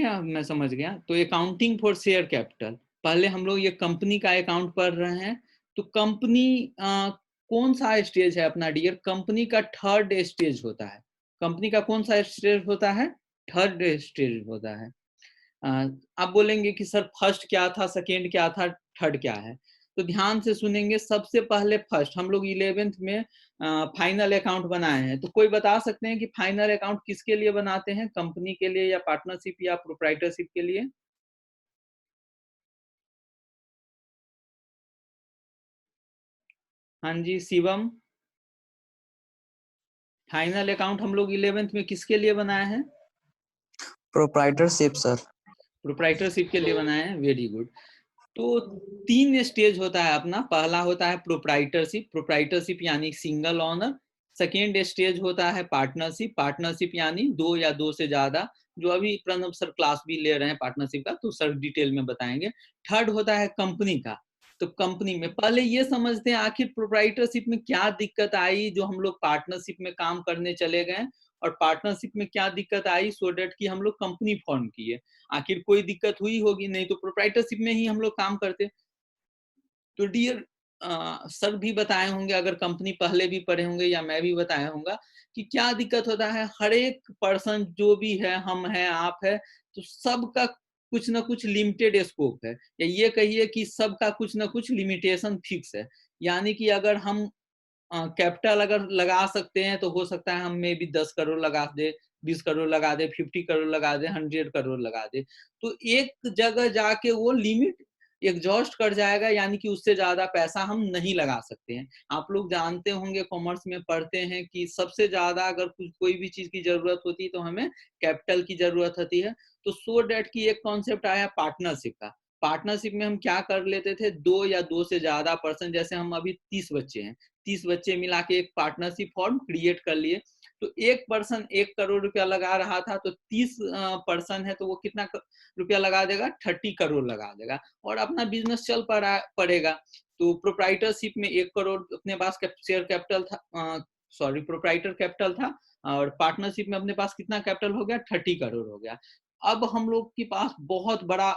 है, मैं समझ गया। तो अकाउंटिंग फॉर शेयर कैपिटल, पहले हम लोग ये कंपनी का अकाउंट पढ़ रहे हैं। तो कंपनी कौन सा स्टेज है अपना डियर? कंपनी का थर्ड स्टेज होता है। कंपनी का कौन सा स्टेज होता है? थर्ड स्टेज होता है। आप बोलेंगे कि सर फर्स्ट क्या था, सेकेंड क्या था, थर्ड क्या है? तो ध्यान से सुनेंगे। सबसे पहले फर्स्ट, हम लोग 11th में फाइनल अकाउंट बनाए हैं। तो कोई बता सकते हैं कि फाइनल अकाउंट किसके लिए बनाते हैं? कंपनी के लिए या पार्टनरशिप या प्रोप्राइटरशिप के लिए? हाँ जी शिवम, फाइनल अकाउंट हम लोग 11th में किसके लिए बनाए हैं? Proprietorship sir. प्रोप्राइटरशिप के लिए बनाए हैं, वेरी गुड। तो 3 स्टेज होता है अपना। पहला होता है प्रोप्राइटरशिप, प्रोप्राइटरशिप यानी सिंगल ऑनर। सेकेंड स्टेज होता है पार्टनरशिप, पार्टनरशिप यानी 2 या 2 से ज्यादा, जो अभी प्रणव सर क्लास भी ले रहे हैं पार्टनरशिप का, तो सर डिटेल में बताएंगे। थर्ड होता है कंपनी का। तो कंपनी में पहले ये समझते हैं आखिर प्रोप्राइटरशिप में क्या दिक्कत आई जो हम लोग पार्टनरशिप में काम करने चले गए, और पार्टनरशिप में क्या दिक्कत आई सो डेट कि हम लोग कंपनी फॉर्म किए। आखिर कोई दिक्कत हुई होगी, नहीं तो प्रोप्राइटरशिप में ही हम लोग काम करते। तो डियर सर भी बताए होंगे, अगर कंपनी पहले भी पढ़े होंगे या मैं भी बताया होगा कि क्या दिक्कत होता है। हर एक पर्सन जो भी है, हम हैं आप है, तो सबका कुछ ना कुछ लिमिटेड स्कोप है, या ये कहिए कि सबका कुछ ना कुछ लिमिटेशन फिक्स है। यानी कि अगर हम कैपिटल अगर लगा सकते हैं तो हो सकता है हम में भी 10 करोड़ लगा दे, 20 करोड़ लगा दे, 50 करोड़ लगा दे, 100 करोड़ लगा दे। तो एक जगह जाके वो लिमिट एग्जॉस्ट कर जाएगा, यानी कि उससे ज्यादा पैसा हम नहीं लगा सकते हैं। आप लोग जानते होंगे, कॉमर्स में पढ़ते हैं कि सबसे ज्यादा अगर कोई भी चीज की जरूरत होती है तो हमें कैपिटल की जरूरत होती है। तो सो डेट की एक कॉन्सेप्ट आया पार्टनरशिप का। पार्टनरशिप में हम क्या कर लेते थे, 2 या 2 से ज्यादा पर्सन, जैसे हम अभी 30 बच्चे हैं, 30 बच्चे मिला के एक पार्टनरशिप फॉर्म क्रिएट कर लिए। तो एक पर्सन 1 करोड़ रुपया लगा रहा था, तो 30 पर्सन है तो वो कितना रुपया लगा देगा? 30 करोड़ लगा देगा, और अपना बिजनेस चल पड़ेगा। तो प्रोप्राइटरशिप में 1 करोड़ अपने पास शेयर कैपिटल था, सॉरी प्रोप्राइटर कैपिटल था, और पार्टनरशिप में अपने पास कितना कैपिटल हो गया? 30 करोड़ हो गया। अब हम लोग के पास बहुत बड़ा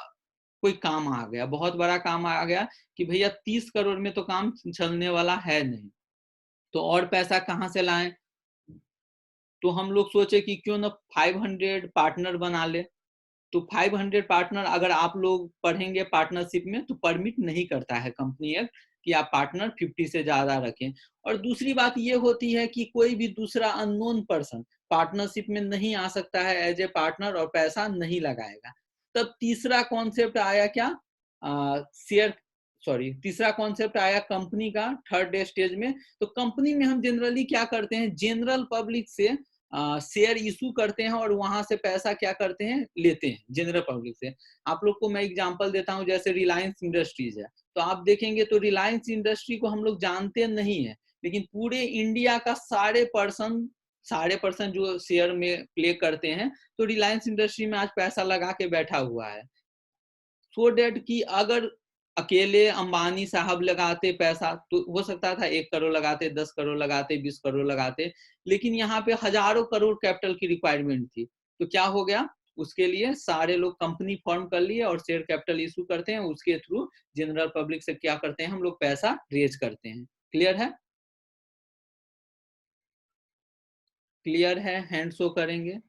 कोई काम आ गया, बहुत बड़ा काम आ गया कि भैया 30 करोड़ में तो काम चलने वाला है नहीं, तो और पैसा कहाँ से लाएं? तो हम लोग सोचे कि क्यों ना 500 पार्टनर बना ले। तो 500 पार्टनर अगर आप लोग पढ़ेंगे पार्टनरशिप में तो परमिट नहीं करता है कंपनी एक्ट कि आप पार्टनर 50 से ज्यादा रखें। और दूसरी बात ये होती है कि कोई भी दूसरा अननोन पर्सन पार्टनरशिप में नहीं आ सकता है एज ए पार्टनर और पैसा नहीं लगाएगा। तब तीसरा कॉन्सेप्ट आया क्या? शेयर, सॉरी तीसरा कॉन्सेप्ट आया कंपनी का थर्ड स्टेज में। तो कंपनी में हम जनरली क्या करते हैं, जनरल पब्लिक से शेयर इशू करते हैं और वहां से पैसा क्या करते हैं, लेते हैं जनरल पब्लिक से। आप लोग को मैं एग्जांपल देता हूं, जैसे रिलायंस इंडस्ट्रीज है, तो आप देखेंगे तो रिलायंस इंडस्ट्री को हम लोग जानते नहीं है, लेकिन पूरे इंडिया का सारे पर्सन जो शेयर में प्ले करते हैं, तो रिलायंस इंडस्ट्री में आज पैसा लगा के बैठा हुआ है। सो डेट कि अगर अकेले अंबानी साहब लगाते पैसा तो हो सकता था 1 करोड़ लगाते, 10 करोड़ लगाते, 20 करोड़ लगाते, लेकिन यहाँ पे हजारों करोड़ कैपिटल की रिक्वायरमेंट थी। तो क्या हो गया, उसके लिए सारे लोग कंपनी फॉर्म कर लिए और शेयर कैपिटल इशू करते हैं, उसके थ्रू जनरल पब्लिक से क्या करते हैं, हम लोग पैसा रेज करते हैं। क्लियर है? क्लियर है? हैंड शो करेंगे।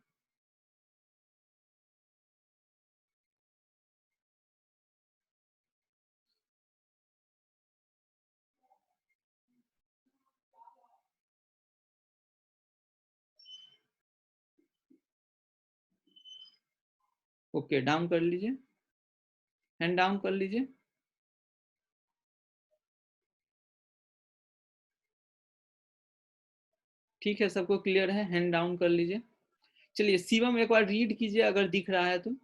ओके, डाउन कर लीजिए, हैंड डाउन कर लीजिए। ठीक है, सबको क्लियर है? हैंड डाउन कर लीजिए। चलिए शिवम एक बार रीड कीजिए अगर दिख रहा है तो।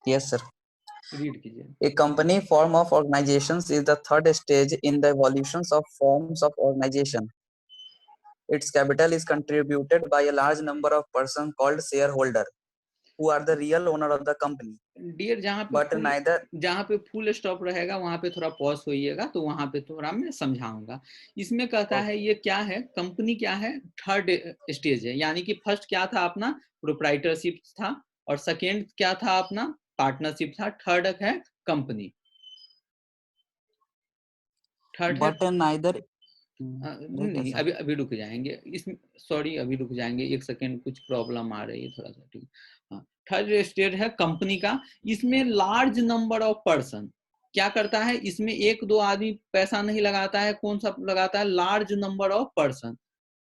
Yes sir. रीड कीजिए। A company form of organizations is the third stage in the evolutions of forms of organization. Its capital is contributed by a large number of persons called shareholder. who are the real owner of the company. Dear But neither जहाँ पे full stop रहेगा वहां पे थोड़ा pause होइएगा, तो वहां पे थोड़ा मैं समझाऊंगा। इसमें कहता है ये क्या है, कंपनी क्या है, थर्ड स्टेज है। यानी कि फर्स्ट क्या था अपना, प्रोप्राइटरशिप था, और सेकेंड क्या था अपना, पार्टनरशिप था, थर्ड है कंपनी। थर्ड है but neither नहीं, अभी अभी रुक जाएंगे इसमें, सॉरी अभी रुक जाएंगे, एक सेकेंड, कुछ प्रॉब्लम आ रही है थोड़ा सा, ठीक। हाँ, थर्ड स्टेज है कंपनी का। इसमें लार्ज नंबर ऑफ पर्सन क्या करता है, इसमें एक दो आदमी पैसा नहीं लगाता है, कौन सा लगाता है, लार्ज नंबर ऑफ पर्सन।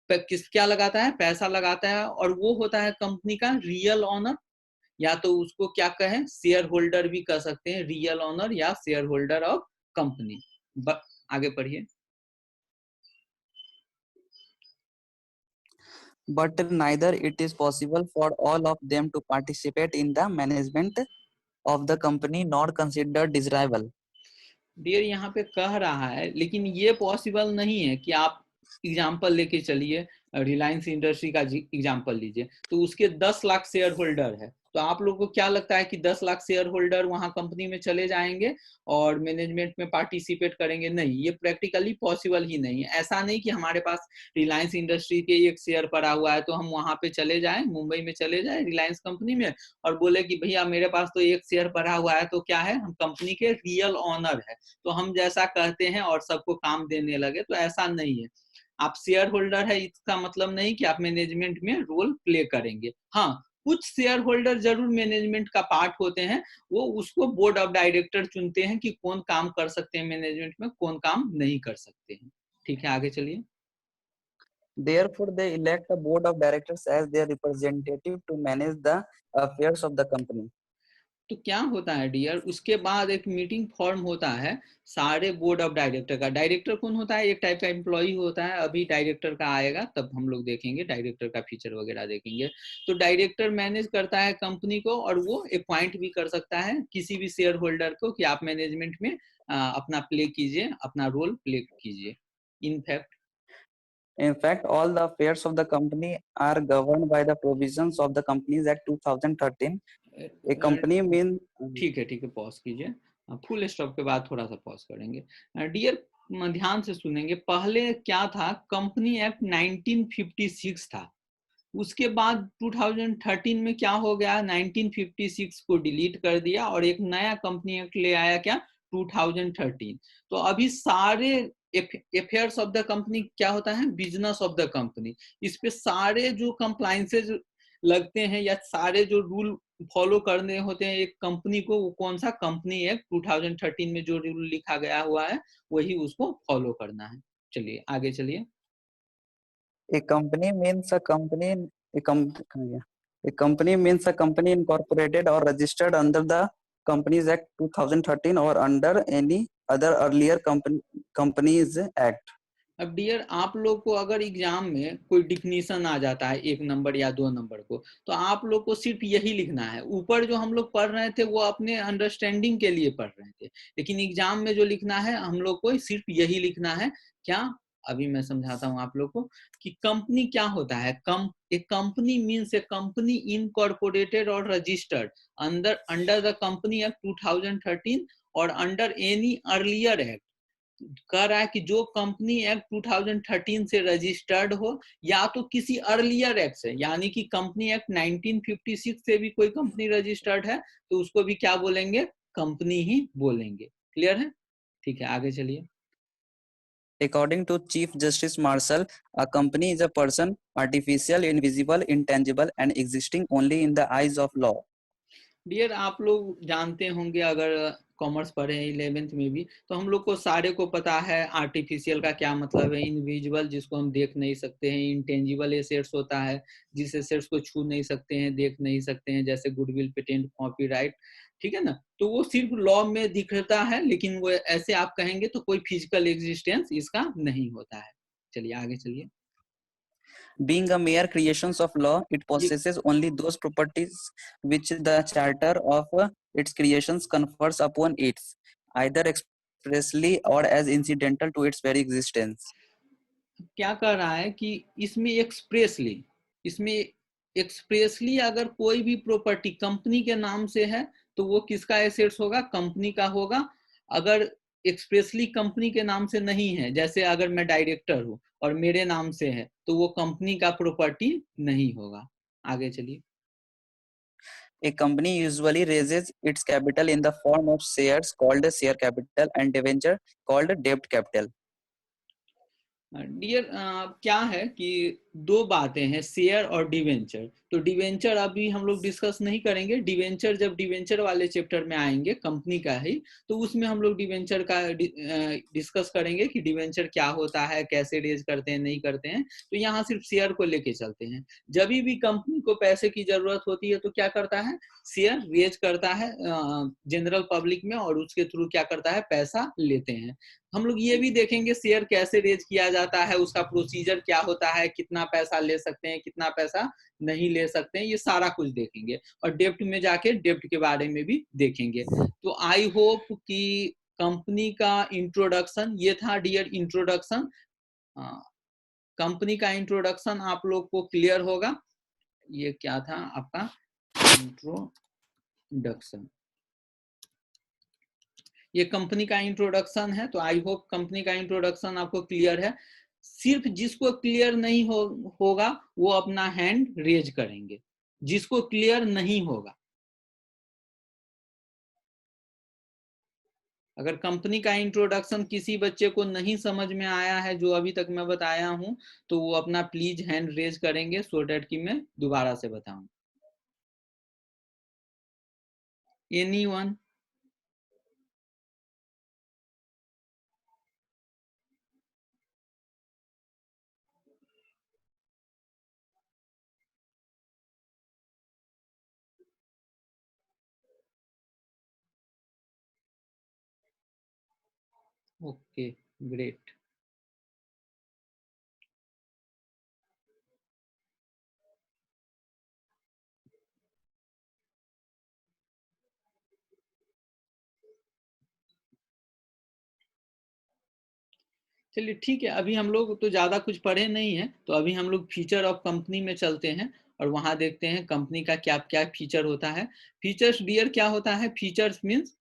किस क्या लगाता है, पैसा लगाता है, और वो होता है कंपनी का रियल ऑनर, या तो उसको क्या कहें, शेयर होल्डर भी कह सकते हैं, रियल ऑनर या शेयर होल्डर ऑफ कंपनी। आगे पढ़िए। but neither it is possible for all of them to participate in the management of the company nor considered desirable. Dear यहाँ पे कह रहा है, लेकिन ये पॉसिबल नहीं है कि आप एग्जाम्पल लेके चलिए, रिलायंस इंडस्ट्री का एग्जाम्पल लीजिए, तो उसके 10 लाख शेयर होल्डर है, तो आप लोगों को क्या लगता है कि 10 लाख शेयर होल्डर वहां कंपनी में चले जाएंगे और मैनेजमेंट में पार्टिसिपेट करेंगे? नहीं, ये प्रैक्टिकली पॉसिबल ही नहीं है। ऐसा नहीं कि हमारे पास रिलायंस इंडस्ट्री के एक शेयर पड़ा हुआ है तो हम वहां पे चले जाएं, मुंबई में चले जाएं रिलायंस कंपनी में, और बोले कि भैया मेरे पास तो एक शेयर पड़ा हुआ है, तो क्या है, हम कंपनी के रियल ऑनर है, तो हम जैसा कहते हैं और सबको काम देने लगे, तो ऐसा नहीं है। आप शेयर होल्डर है इसका मतलब नहीं कि आप मैनेजमेंट में रोल प्ले करेंगे। हाँ, कुछ शेयर होल्डर जरूर मैनेजमेंट का पार्ट होते हैं, वो उसको बोर्ड ऑफ डायरेक्टर चुनते हैं कि कौन काम कर सकते हैं मैनेजमेंट में, कौन काम नहीं कर सकते हैं। ठीक है, आगे चलिए। Therefore, they elect a board of directors as their representative to manage the affairs of the company. तो क्या होता है डियर, उसके बाद एक मीटिंग फॉर्म होता है सारे बोर्ड ऑफ डायरेक्टर का। डायरेक्टर कौन होता है, एक टाइप का एम्प्लॉय होता है, अभी डायरेक्टर का आएगा तब हम लोग देखेंगे, डायरेक्टर का फीचर वगैरह देखेंगे। तो डायरेक्टर मैनेज करता है कंपनी को, और वो अपॉइंट भी कर सकता है किसी भी शेयर होल्डर को कि आप मैनेजमेंट में अपना प्ले कीजिए, अपना रोल प्ले कीजिए। In fact, all the affairs of the company are governed by the provisions of the Companies Act 2013. A company mean ठीक है, पॉज कीजिए, फुल स्टॉप के बाद थोड़ा सा पॉज करेंगे। डियर ध्यान से सुनेंगे, पहले क्या था, कंपनी एक्ट 1956 था, उसके बाद 2013 में क्या हो गया, 1956 को डिलीट कर दिया और एक नया कंपनी एक्ट ले आया, क्या, 2013। तो अभी सारे अफेयर्स ऑफ द कंपनी क्या होता है, बिजनेस ऑफ द कंपनी, इस पे सारे जो कंप्लायंसेज लगते हैं या सारे जो रूल फॉलो करने होते हैं एक कंपनी को, वो कौन सा, कंपनी एक्ट 2013 में जो रूल लिखा गया हुआ है वही उसको फॉलो करना है। चलिए आगे चलिए। a company means a company a, com- a company means a company incorporated or registered under the Companies Act 2013 or under any other earlier Companies Act. अब डियर आप लोग को अगर एग्जाम में कोई डिफिनीशन आ जाता है 1 नंबर या 2 नंबर को, तो आप लोग को सिर्फ यही लिखना है। ऊपर जो हम लोग पढ़ रहे थे वो अपने अंडरस्टैंडिंग के लिए पढ़ रहे थे, लेकिन एग्जाम में जो लिखना है हम लोग को सिर्फ यही लिखना है। क्या, अभी मैं समझाता हूँ आप लोग को कि कंपनी क्या होता है। ए कंपनी मीन्स ए कंपनी इनकॉर्पोरेटेड और registered under the company act 2013 और अंडर एनी अर्लियर एक्ट। कह रहा है कि जो कंपनी एक्ट 2013 से रजिस्टर्ड हो या तो किसी अर्लियर एक्ट से, यानी कि कंपनी एक्ट 1956 से भी कोई कंपनी रजिस्टर्ड है तो उसको भी क्या बोलेंगे, कंपनी ही बोलेंगे। क्लियर है? ठीक है, आगे चलिए। According to Chief Justice Marshall, a company is a person, artificial, invisible, intangible, and existing only in the eyes of law. Dear आप लोग जानते होंगे, अगर कॉमर्स पढ़े हैं 11th में भी, तो हम लोग को सारे को पता है आर्टिफिशियल का क्या मतलब है, इनविजिबल जिसको हम देख नहीं सकते हैं, इंटेंजिबल एसेट्स होता है जिस एसेट्स को छू नहीं सकते हैं, देख नहीं सकते हैं, जैसे गुडविल, पेटेंट, कॉपीराइट। ठीक है ना, तो वो सिर्फ लॉ में दिखता है, लेकिन वो ऐसे आप कहेंगे तो कोई फिजिकल एग्जिस्टेंस इसका नहीं होता है। चलिए आगे चलिए। Being a mere creations of law, it possesses only those properties which the charter of its creations confers upon it, either expressly or as incidental to its very existence. क्या कह रहा है कि इसमें एक्सप्रेसली, इसमें एक्सप्रेसली अगर कोई भी प्रॉपर्टी कंपनी के नाम से है तो वो किसका एसेट्स होगा, कंपनी का होगा। अगर एक्सप्रेसली कंपनी के नाम से नहीं है, जैसे अगर मैं डायरेक्टर हूं और मेरे नाम से है, तो वो कंपनी का प्रॉपर्टी नहीं होगा। आगे चलिए। A company usually raises its capital in the form of shares called share capital and debenture called debt capital. Dear, क्या है कि दो बातें हैं, शेयर और डिवेंचर। तो डिवेंचर अभी हम लोग डिस्कस नहीं करेंगे, डिवेंचर जब डिवेंचर वाले चैप्टर में आएंगे कंपनी का ही, तो उसमें हम लोग डिवेंचर का डिस्कस करेंगे कि डिवेंचर क्या होता है, कैसे रेज करते हैं, नहीं करते हैं। तो यहाँ सिर्फ शेयर को लेके चलते हैं। जब भी कंपनी को पैसे की जरूरत होती है तो क्या करता है, शेयर रेज करता है जनरल पब्लिक में, और उसके थ्रू क्या करता है, पैसा लेते हैं। हम लोग ये भी देखेंगे शेयर कैसे रेज किया जाता है, उसका प्रोसीजर क्या होता है, कितना पैसा ले सकते हैं, कितना पैसा नहीं ले सकते हैं, ये सारा कुछ देखेंगे। और डेप्ट में जाके डेप्ट के बारे में भी देखेंगे। तो आई होप कि कंपनी का इंट्रोडक्शन ये था डियर, इंट्रोडक्शन। कंपनी का इंट्रोडक्शन आप लोग को क्लियर होगा। ये क्या था आपका इंट्रोडक्शन, ये कंपनी का इंट्रोडक्शन है। तो आई होप कंपनी का इंट्रोडक्शन आपको क्लियर है। सिर्फ जिसको क्लियर नहीं होगा वो अपना हैंड रेज करेंगे, जिसको क्लियर नहीं होगा। अगर कंपनी का इंट्रोडक्शन किसी बच्चे को नहीं समझ में आया है जो अभी तक मैं बताया हूं, तो वो अपना प्लीज हैंड रेज करेंगे सो डैट कि मैं दोबारा से बताऊं। एनीवन? Okay, great. चलिए ठीक है, अभी हम लोग तो ज़्यादा कुछ पढ़े नहीं हैं, तो अभी हम लोग फीचर ऑफ कंपनी में चलते हैं और वहाँ देखते हैं कंपनी का क्या क्या फीचर होता है। फीचर्स डियर क्या होता है, फीचर्स मीन्स,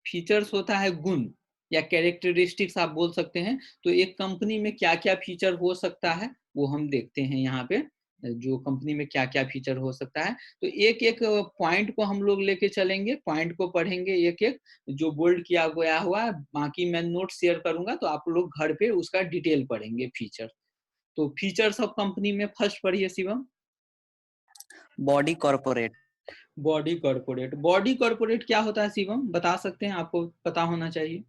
फीचर्स होता है गुण या कैरेक्टरिस्टिक्स आप बोल सकते हैं। तो एक कंपनी में क्या क्या फीचर हो सकता है वो हम देखते हैं यहाँ पे, जो कंपनी में क्या क्या फीचर हो सकता है। तो एक एक पॉइंट को हम लोग लेके चलेंगे, पॉइंट को पढ़ेंगे एक एक, जो बोल्ड किया गया हुआ है। बाकी मैं नोट शेयर करूंगा तो आप लोग घर पे उसका डिटेल पढ़ेंगे फीचर। तो फीचर्स ऑफ कंपनी में फर्स्ट पढ़िए Shivam. Body corporate. Body corporate, body corporate क्या होता है शिवम, बता सकते हैं, आपको पता होना चाहिए।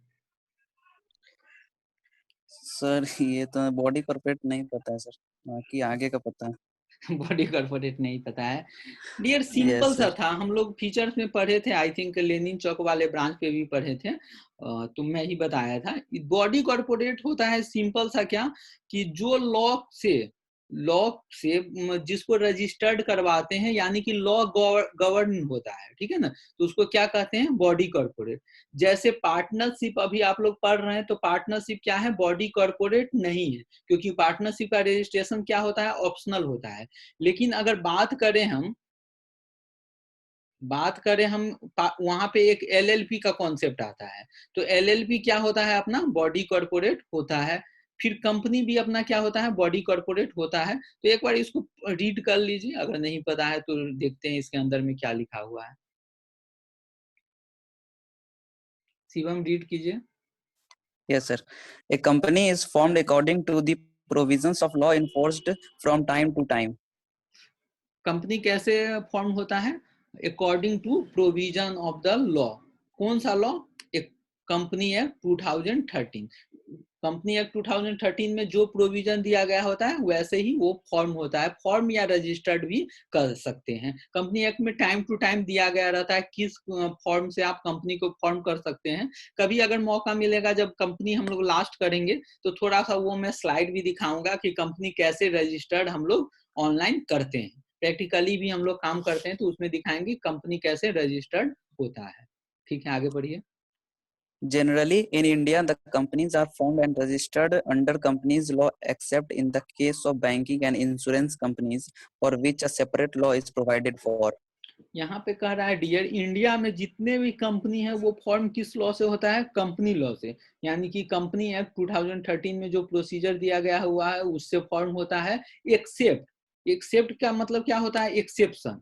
सर ये तो बॉडी कॉर्पोरेट नहीं पता है सर, बाकी आगे का पता है। बॉडी कॉर्पोरेट नहीं पता है डियर, सिंपल यस सा सर। था, हम लोग फीचर्स में पढ़े थे, आई थिंक लेनिन चौक वाले ब्रांच पे भी पढ़े थे। तो मैं ही बताया था। बॉडी कॉर्पोरेट होता है सिंपल सा क्या, कि जो लॉ से जिसको रजिस्टर्ड करवाते हैं, यानी कि लॉ गवर्न होता है, ठीक है ना, तो उसको क्या कहते हैं, बॉडी कॉर्पोरेट। जैसे पार्टनरशिप अभी आप लोग पढ़ रहे हैं, तो पार्टनरशिप क्या है, बॉडी कॉर्पोरेट नहीं है, क्योंकि पार्टनरशिप का रजिस्ट्रेशन क्या होता है, ऑप्शनल होता है। लेकिन अगर बात करें हम वहां पे एक एलएलपी का कॉन्सेप्ट आता है। तो एलएलपी क्या होता है, अपना बॉडी कॉर्पोरेट होता है। फिर कंपनी भी अपना क्या होता है, बॉडी कॉर्पोरेट होता है। तो एक बार इसको रीड कर लीजिए, अगर नहीं पता है तो देखते हैं इसके अंदर में क्या लिखा हुआ है। शिवम रीड कीजिए। Yes sir. A company is formed according to the provisions of law enforced from time to time. Company कैसे फॉर्म होता है, according to provision of the law. कौन सा लॉ, एक कंपनी एक्ट 2013। कंपनी एक्ट 2013 में जो provision दिया गया होता है वैसे ही वो फॉर्म होता है, फॉर्म या रजिस्टर्ड भी कर सकते हैं। कंपनी एक्ट में टाइम टू टाइम दिया गया रहता है किस फॉर्म से आप कंपनी को फॉर्म कर सकते हैं। कभी अगर मौका मिलेगा जब कंपनी हम लोग लास्ट करेंगे तो थोड़ा सा वो मैं स्लाइड भी दिखाऊंगा कि कंपनी कैसे रजिस्टर्ड हम लोग ऑनलाइन करते हैं, प्रैक्टिकली भी हम लोग काम करते हैं, तो उसमें दिखाएंगे कंपनी कैसे रजिस्टर्ड होता है। ठीक है, आगे बढ़िए। Generally, in India, the companies are formed and registered under companies law, except in the case of banking and insurance companies, for which a separate law is provided for. यहाँ पे कह रहा है डियर इंडिया में जितने भी company है वो फॉर्म किस लॉ से होता है, कंपनी लॉ से, यानी कि कंपनी एक्ट 2013 में जो प्रोसीजर दिया गया हुआ है उससे फॉर्म होता है। एक्सेप्ट, एक्सेप्ट का मतलब क्या होता है, एक्सेप्शन,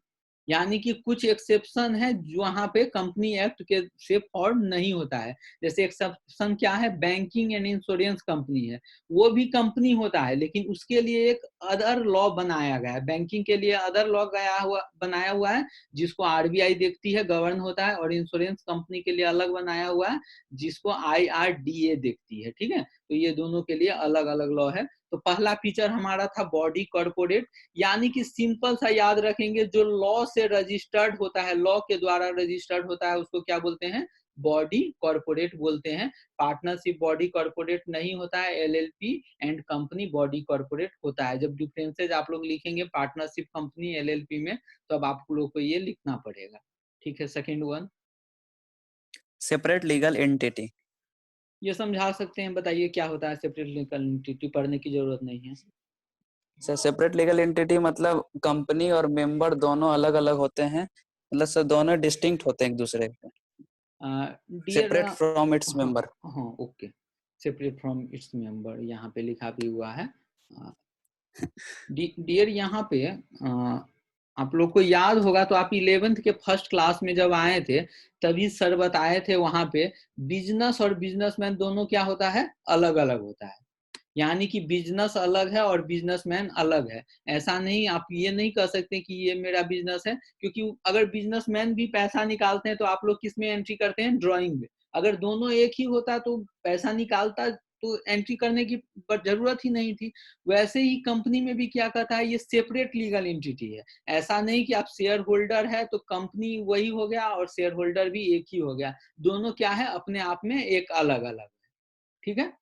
यानी कि कुछ एक्सेप्शन है जो वहां पे कंपनी एक्ट के से फॉर्म नहीं होता है। जैसे एक्सेप्शन क्या है, बैंकिंग एंड इंश्योरेंस कंपनी है, वो भी कंपनी होता है लेकिन उसके लिए एक अदर लॉ बनाया गया है, बैंकिंग के लिए अदर लॉ बनाया हुआ है जिसको आरबीआई देखती है, गवर्न होता है, और इंश्योरेंस कंपनी के लिए अलग बनाया हुआ है जिसको आईआरडीए देखती है। ठीक है, तो ये दोनों के लिए अलग अलग लॉ है। तो पहला फीचर हमारा था बॉडी कॉर्पोरेट, यानी कि सिंपल सा याद रखेंगे, जो लॉ से रजिस्टर्ड होता है, लॉ के द्वारा रजिस्टर्ड होता है उसको क्या बोलते हैं, बॉडी कॉर्पोरेट बोलते हैं। पार्टनरशिप बॉडी कॉर्पोरेट नहीं होता है, LLP and company body corporate होता है। जब डिफरेंसेज आप लोग लिखेंगे पार्टनरशिप कंपनी एलएलपी में तो अब आप लोग को ये लिखना पड़ेगा। ठीक है, second one, Separate legal entity. ये समझा सकते हैं, बताइए क्या होता है सेपरेट लीगल एंटिटी, पढ़ने की जरूरत नहीं है। सर सेपरेट लीगल एंटिटी मतलब कंपनी और मेंबर दोनों अलग अलग होते हैं, मतलब सर दोनों डिस्टिंक्ट होते हैं एक दूसरे से, डियर, सेपरेट फ्रॉम इट्स हाँ मेंबर। हाँ okay, separate from its member यहाँ पे लिखा भी हुआ है। डियर यहाँ पे आप लोग को याद होगा तो आप 11th के फर्स्ट क्लास में जब आए थे तभी सर बताए थे वहां पे बिजनेस और बिजनेसमैन दोनों क्या होता है, अलग अलग होता है, यानी कि बिजनेस अलग है और बिजनेसमैन अलग है। ऐसा नहीं, आप ये नहीं कह सकते कि ये मेरा बिजनेस है, क्योंकि अगर बिजनेसमैन भी पैसा निकालते हैं तो आप लोग किस में एंट्री करते हैं, ड्राइंग में। अगर दोनों एक ही होता तो पैसा निकालता तो एंट्री करने की जरूरत ही नहीं थी। वैसे ही कंपनी में भी क्या कहता है, ये सेपरेट लीगल एंटिटी है। ऐसा नहीं कि आप शेयर होल्डर है तो कंपनी वही हो गया और शेयर होल्डर भी एक ही हो गया, दोनों क्या है, अपने आप में एक अलग अलग है। ठीक है,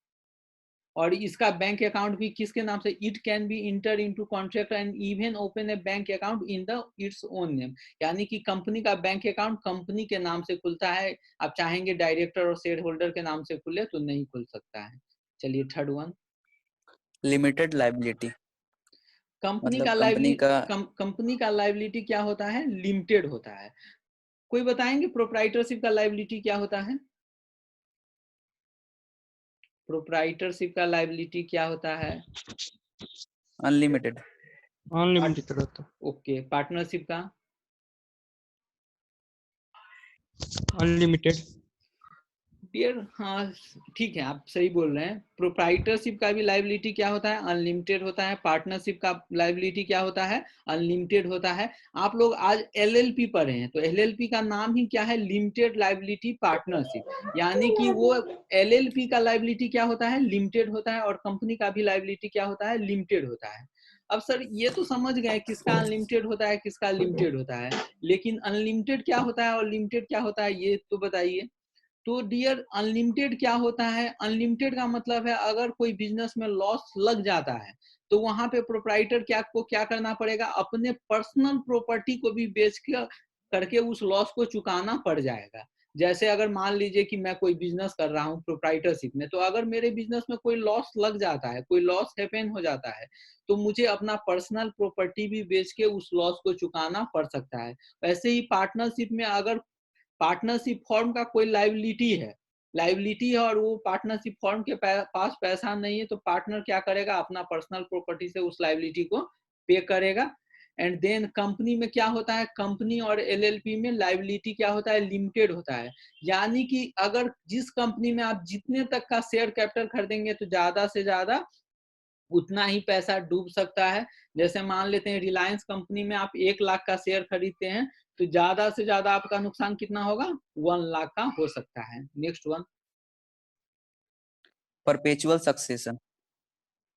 और इसका बैंक अकाउंट भी किसके नाम से, it can be inter into contract and even open A bank account in the its own name, यानी कि कंपनी का बैंक अकाउंट कंपनी के नाम से खुलता है। आप चाहेंगे डायरेक्टर और शेयर होल्डर के नाम से खुले तो नहीं खुल सकता है। चलिए third one, limited liability company मतलब का कंपनी का कंपनी का लाइबिलिटी क्या होता है, लिमिटेड होता है। कोई बताएंगे प्रोप्राइटरशिप का लाइबिलिटी क्या होता है, प्रोप्राइटरशिप का लाइबिलिटी क्या होता है, अनलिमिटेड। अनलिमिटेड रहता ओके, पार्टनरशिप का, अनलिमिटेड। डियर हाँ ठीक है, आप सही बोल रहे हैं। प्रोप्राइटरशिप का भी लाइबिलिटी क्या होता है, अनलिमिटेड होता है। पार्टनरशिप का लाइबिलिटी क्या होता है, अनलिमिटेड होता है। आप लोग आज एलएलपी पढ़े हैं तो एलएलपी का नाम ही क्या है, लिमिटेड लाइबिलिटी पार्टनरशिप, यानी कि वो एलएलपी का लाइबिलिटी क्या होता है, लिमिटेड होता है, और कंपनी का भी लाइबिलिटी क्या होता है, लिमिटेड होता है। अब सर ये तो समझ गए किसका अनलिमिटेड होता है किसका लिमिटेड होता है, लेकिन अनलिमिटेड क्या होता है और लिमिटेड क्या होता है ये तो बताइए। तो डियर अनलिमिटेड क्या होता है, अनलिमिटेड का मतलब है अगर कोई बिजनेस में लॉस लग जाता है तो वहां पे प्रोप्राइटर क्या करना पड़ेगा, अपने पर्सनल प्रॉपर्टी को भी बेच करके उस लॉस को चुकाना पड़ जाएगा। जैसे अगर मान लीजिए कि मैं कोई बिजनेस कर रहा हूँ प्रोप्राइटरशिप में, तो अगर मेरे बिजनेस में कोई लॉस लग जाता है, कोई लॉस हैपन हो जाता है, तो मुझे अपना पर्सनल प्रॉपर्टी भी बेच के उस लॉस को चुकाना पड़ सकता है। वैसे ही पार्टनरशिप में अगर पार्टनरशिप फॉर्म का कोई लाइबिलिटी है और वो पार्टनरशिप फॉर्म के पास पैसा नहीं है, तो पार्टनर क्या करेगा, अपना पर्सनल प्रॉपर्टी से उस लाइबिलिटी को पे करेगा। एंड देन कंपनी में क्या होता है, कंपनी और एलएलपी में लाइबिलिटी क्या होता है, लिमिटेड होता है, यानी कि अगर जिस कंपनी में आप जितने तक का शेयर कैपिटल खरीदेंगे तो ज्यादा से ज्यादा उतना ही पैसा डूब सकता है। जैसे मान लेते हैं रिलायंस कंपनी में आप 1 लाख का शेयर खरीदते हैं तो ज्यादा से ज्यादा आपका नुकसान कितना होगा, 1 लाख का हो सकता है। Next one, perpetual succession.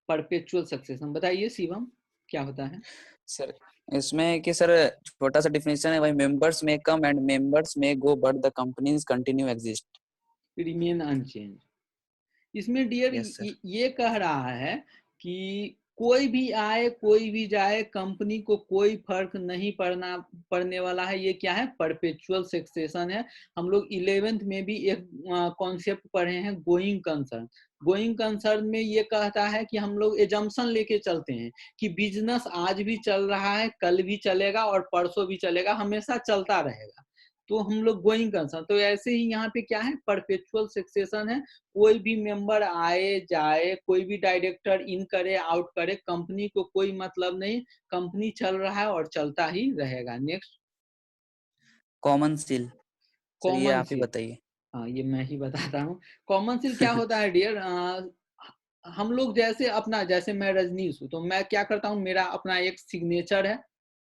Perpetual succession, बताइए शिवम क्या होता है। सर इसमें कि सर छोटा सा डिफिनेशन है, भाई मेंबर्स में कम एंड मेंबर्स में go but the companies continue exist. Remain unchanged. इसमें डियर यस सर। ये कह रहा है कि कोई भी आए कोई भी जाए, कंपनी को कोई फर्क नहीं पड़ने वाला है। ये क्या है? परपेचुअल सक्सेशन है। हम लोग 11th में भी एक कॉन्सेप्ट पढ़े हैं, गोइंग कंसर्न। गोइंग कंसर्न में ये कहता है कि हम लोग एजम्पशन लेके चलते हैं कि बिजनेस आज भी चल रहा है, कल भी चलेगा और परसों भी चलेगा, हमेशा चलता रहेगा। तो हम लोग गोइंग कंसर्न, तो ऐसे ही यहाँ पे क्या है? परपेचुअल सक्सेशन है। कोई भी मेंबर आए जाए, कोई भी डायरेक्टर इन करे आउट करे, कंपनी को कोई मतलब नहीं, कंपनी चल रहा है और चलता ही रहेगा। Next, common seal. सर ये कॉमन आप ही सील। बताइए। हाँ, ये मैं ही बताता हूँ। कॉमन सील क्या होता है डियर? हम लोग जैसे अपना, जैसे मैं रजनीश हूँ तो मैं क्या करता हूँ, मेरा अपना एक सिग्नेचर है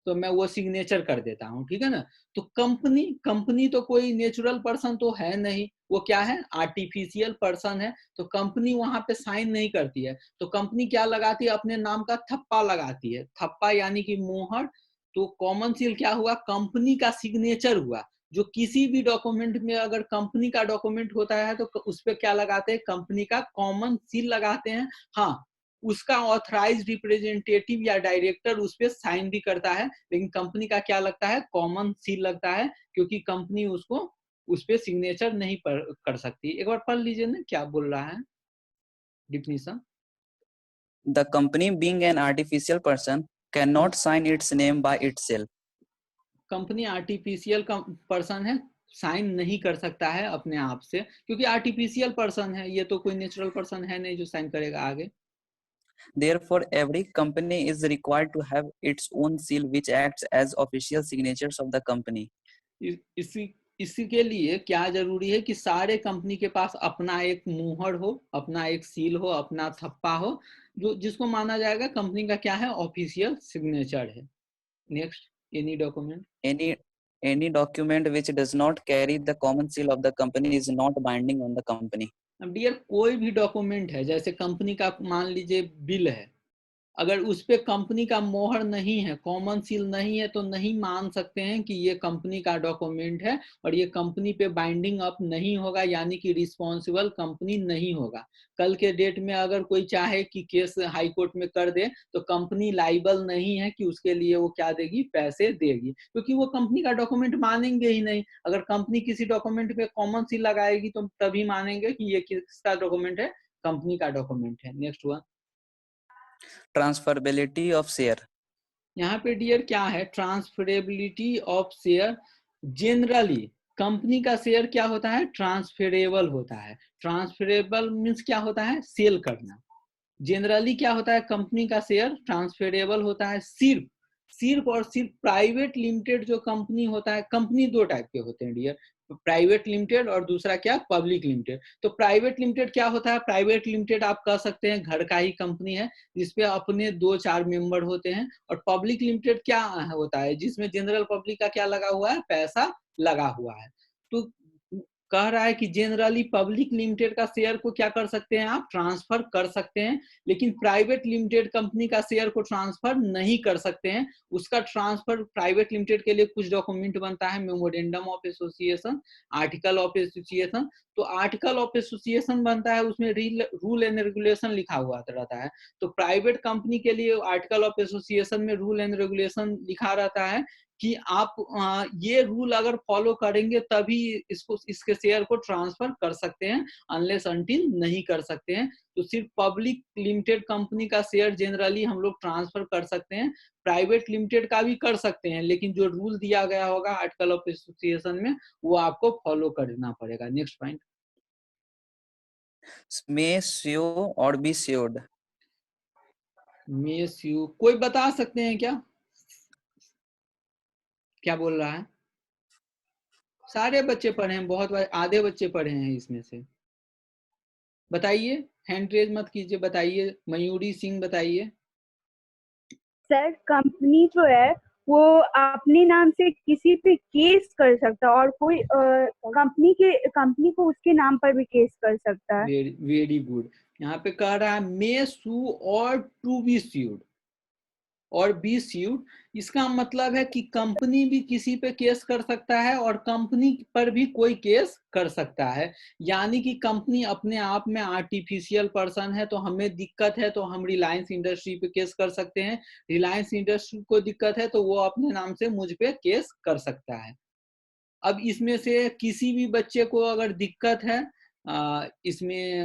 तो मैं वो सिग्नेचर कर देता हूँ, ठीक है ना। तो कंपनी तो कोई नेचुरल पर्सन तो है नहीं, वो क्या है? आर्टिफिशियल पर्सन है। तो कंपनी वहां पे साइन नहीं करती है, तो कंपनी क्या लगाती है? अपने नाम का थप्पा लगाती है, थप्पा यानी कि मोहर। तो कॉमन सील क्या हुआ? कंपनी का सिग्नेचर हुआ। जो किसी भी डॉक्यूमेंट में अगर कंपनी का डॉक्यूमेंट होता है तो उस पर क्या लगाते हैं? कंपनी का कॉमन सील लगाते हैं। हाँ, उसका ऑथराइज रिप्रेजेंटेटिव या डायरेक्टर उस पर साइन भी करता है, लेकिन कंपनी का क्या लगता है? कॉमन सील लगता है, क्योंकि कंपनी उसको उस पर सिग्नेचर नहीं कर सकती। एक बार पढ़ लीजिए ना क्या बोल रहा है definition. The company being an artificial person cannot sign its name by itself. Company artificial person है, साइन नहीं कर सकता है अपने आप से, क्योंकि आर्टिफिशियल पर्सन है, ये तो कोई नेचुरल पर्सन है नहीं जो साइन करेगा। आगे, Therefore, every company is required to have its own seal which acts as official signatures of the company. इसी के लिए क्या जरूरी है कि सारे कंपनी के पास अपना एक मुहर हो, अपना एक सील हो, अपना थप्पा हो, जो जिसको माना जाएगा कंपनी का क्या है? ऑफिशियल सिग्नेचर है। Next, any document. Any document which does not carry the common seal of the company is not binding on the company. अब डियर, कोई भी डॉक्यूमेंट है, जैसे कंपनी का मान लीजिए बिल है, अगर उस पे कंपनी का मोहर नहीं है, कॉमन सील नहीं है, तो नहीं मान सकते हैं कि ये कंपनी का डॉक्यूमेंट है और ये कंपनी पे बाइंडिंग अप नहीं होगा, यानी कि रिस्पॉन्सिबल कंपनी नहीं होगा। कल के डेट में अगर कोई चाहे कि केस हाई कोर्ट में कर दे तो कंपनी लाइबल नहीं है कि उसके लिए वो क्या देगी? पैसे देगी, क्योंकि वो कंपनी का डॉक्यूमेंट मानेंगे ही नहीं। अगर कंपनी किसी डॉक्यूमेंट पे कॉमन सील लगाएगी तो तभी मानेंगे कि ये किसका डॉक्यूमेंट है? कंपनी का डॉक्यूमेंट है। Next one, Transferability of share. यहाँ पे डियर क्या है? Transferability of share. Generally company का शेयर क्या होता है? ट्रांसफरेबल होता है। ट्रांसफरेबल मीन्स क्या होता है? सेल करना। जनरली क्या होता है? कंपनी का शेयर ट्रांसफरेबल होता है। सिर्फ सिर्फ और सिर्फ प्राइवेट लिमिटेड जो कंपनी होता है, कंपनी दो टाइप के होते हैं डियर, प्राइवेट लिमिटेड और दूसरा क्या? Public limited. तो प्राइवेट लिमिटेड क्या होता है? प्राइवेट लिमिटेड आप कह सकते हैं घर का ही कंपनी है जिसपे अपने 2-4 मेंबर होते हैं। और पब्लिक लिमिटेड क्या होता है? जिसमें जनरल पब्लिक का क्या लगा हुआ है? पैसा लगा हुआ है। तो कह रहा है कि जनरली पब्लिक लिमिटेड का शेयर को क्या कर सकते हैं? आप ट्रांसफर कर सकते हैं, लेकिन प्राइवेट लिमिटेड कंपनी का शेयर को ट्रांसफर नहीं कर सकते हैं। उसका ट्रांसफर प्राइवेट लिमिटेड के लिए कुछ डॉक्यूमेंट बनता है, memorandum of association, article of association. तो आर्टिकल ऑफ एसोसिएशन बनता है, उसमें रूल एंड रेगुलेशन लिखा हुआ रहता है। तो प्राइवेट कंपनी के लिए आर्टिकल ऑफ एसोसिएशन में रूल एंड रेगुलेशन लिखा रहता है कि आप ये रूल अगर फॉलो करेंगे तभी इसके शेयर को ट्रांसफर कर सकते हैं, अनलेस अनटिल नहीं कर सकते हैं। तो सिर्फ पब्लिक लिमिटेड कंपनी का शेयर जनरली हम लोग ट्रांसफर कर सकते हैं, प्राइवेट लिमिटेड का भी कर सकते हैं, लेकिन जो रूल दिया गया होगा आर्टिकल ऑफ एसोसिएशन में वो आपको फॉलो करना पड़ेगा। Next point, May sue or be sued. Miss you, कोई बता सकते हैं क्या? क्या बोल रहा है? सारे बच्चे पढ़े हैं, बहुत आधे बच्चे पढ़े हैं इसमें से। बताइए, हैंड रेज मत कीजिए, बताइए। मयूरी सिंह बताइए। सर कंपनी जो है वो अपने नाम से किसी पे केस कर सकता है और कोई कंपनी को उसके नाम पर भी केस कर सकता है। Very good. यहाँ पे कह रहा है मे सू और टू बी सूड, और बी sued, इसका मतलब है कि कंपनी भी किसी पे केस कर सकता है और कंपनी पर भी कोई केस कर सकता है। यानी कि कंपनी अपने आप में आर्टिफिशियल पर्सन है, तो हमें दिक्कत है तो हम रिलायंस इंडस्ट्री पे केस कर सकते हैं, रिलायंस इंडस्ट्री को दिक्कत है तो वो अपने नाम से मुझ पे केस कर सकता है। अब इसमें से किसी भी बच्चे को अगर दिक्कत है इसमें